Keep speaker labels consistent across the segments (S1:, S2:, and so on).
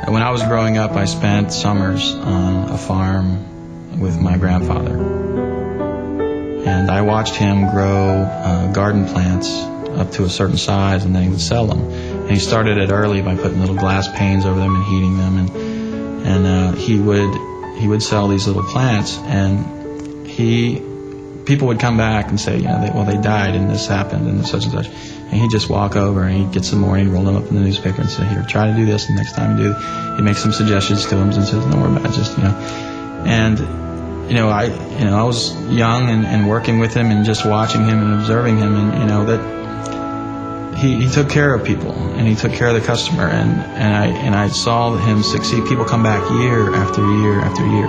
S1: When I was growing up, I spent summers on a farm with my grandfather. And I watched him grow garden plants up to a certain size, and then he would sell them. And he started it early by putting little glass panes over them and heating them. And he would sell these little plants, and people would come back and say, they died and this happened and such and such. And he'd just walk over and he'd get some more and he'd roll them up in the newspaper and say, here, try to do this, and next time you do, he'd make some suggestions to them and says, don't worry about it, just, And, I was young and working with him and just watching him and observing him, and, that he took care of people and he took care of the customer, and I saw him succeed. People come back year after year after year.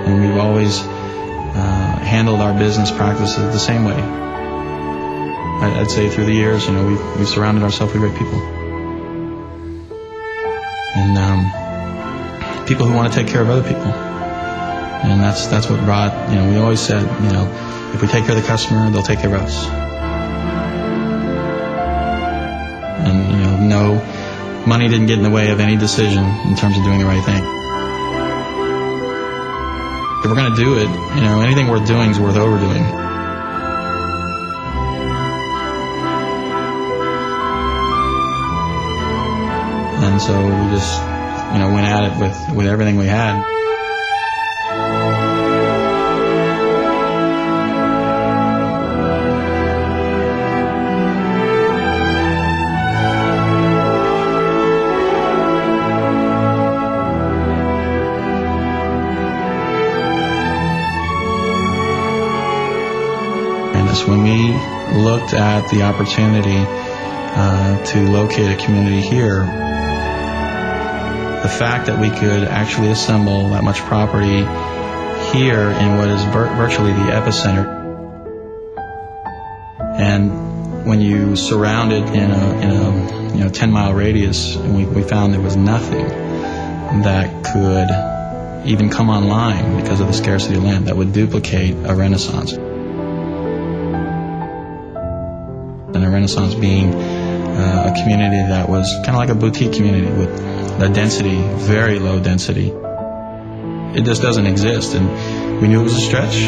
S1: And we've always handled our business practices the same way. I'd say through the years, we've surrounded ourselves with great people. And people who want to take care of other people. And that's what brought, we always said, if we take care of the customer, they'll take care of us. And, no, money didn't get in the way of any decision in terms of doing the right thing. If we're going to do it, anything worth doing is worth overdoing. And so we just, went at it with everything we had. When we looked at the opportunity to locate a community here, the fact that we could actually assemble that much property here in what is virtually the epicenter, and when you surround it in a 10-mile radius, we found there was nothing that could even come online because of the scarcity of land that would duplicate a Renaissance. And a Renaissance being a community that was kind of like a boutique community with a density, very low density. It just doesn't exist, and we knew it was a stretch,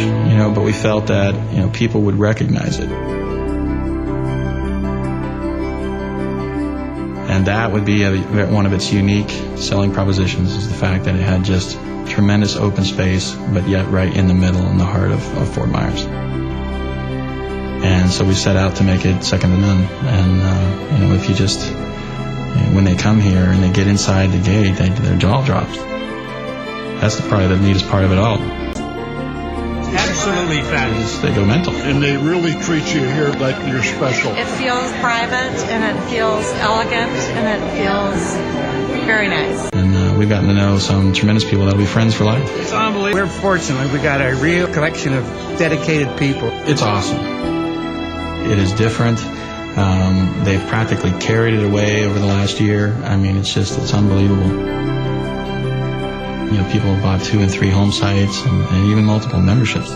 S1: but we felt that people would recognize it. And that would be one of its unique selling propositions, is the fact that it had just tremendous open space, but yet right in the middle, in the heart of Fort Myers. And so we set out to make it second to none. And, if you just, when they come here and they get inside the gate, their jaw drops. That's probably the neatest part of it all.
S2: Absolutely fabulous.
S1: They go mental.
S3: And they really treat you here like you're special.
S4: It feels private, and it feels elegant, and it feels very nice.
S1: And we've gotten to know some tremendous people that'll be friends for life.
S2: It's unbelievable. We're fortunate. We got a real collection of dedicated people.
S1: It's awesome. It is different. They've practically carried it away over the last year. It's unbelievable. People have bought 2 and 3 home sites and even multiple memberships.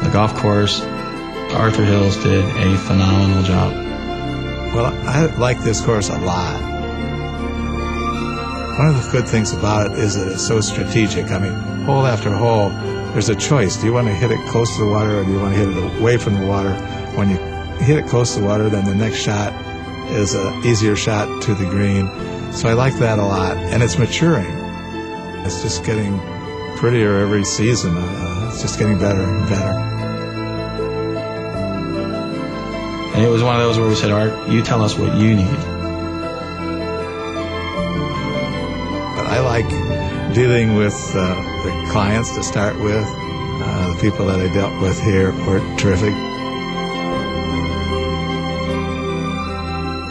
S1: The golf course, Arthur Hills did a phenomenal job.
S5: Well, I like this course a lot. One of the good things about it is that it's so strategic. Hole after hole, there's a choice. Do you want to hit it close to the water, or do you want to hit it away from the water? When you hit it close to the water, then the next shot is an easier shot to the green. So I like that a lot. And it's maturing. It's just getting prettier every season. It's just getting better and better.
S1: And it was one of those where we said, Art, you tell us what you need.
S5: But I like dealing with the clients to start with. The people that I dealt with here were terrific.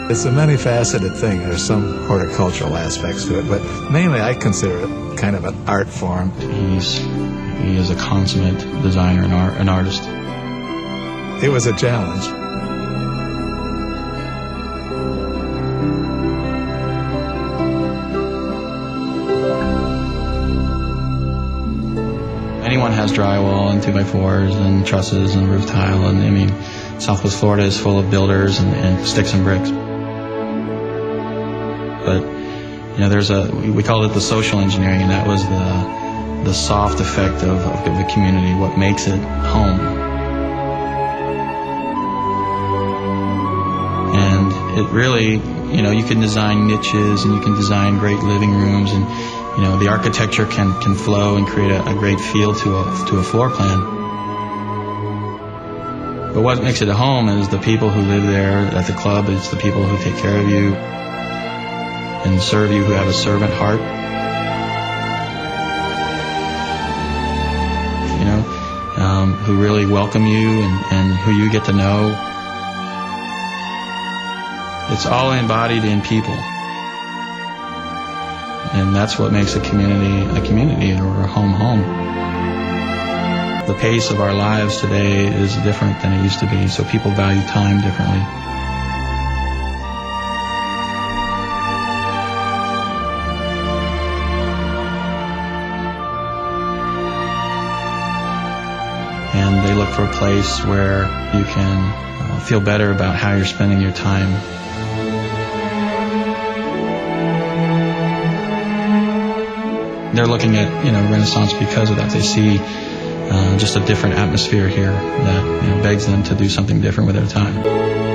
S5: It's a many-faceted thing. There's some horticultural aspects to it, but mainly I consider it kind of an art form.
S1: He is a consummate designer and an artist.
S5: It was a challenge.
S1: Anyone has drywall and 2x4s and trusses and roof tile, and Southwest Florida is full of builders and sticks and bricks. but we called it the social engineering, and that was the soft effect of the community, what makes it home. And it really, you can design niches and you can design great living rooms, and the architecture can flow and create a great feel to a floor plan. But what makes it a home is the people who live there at the club. It's the people who take care of you and serve you, who have a servant heart. Who really welcome you and who you get to know. It's all embodied in people. And that's what makes a community or a home. The pace of our lives today is different than it used to be, so people value time differently. And they look for a place where you can feel better about how you're spending your time. They're looking at Renaissance because of that. They see just a different atmosphere here that begs them to do something different with their time.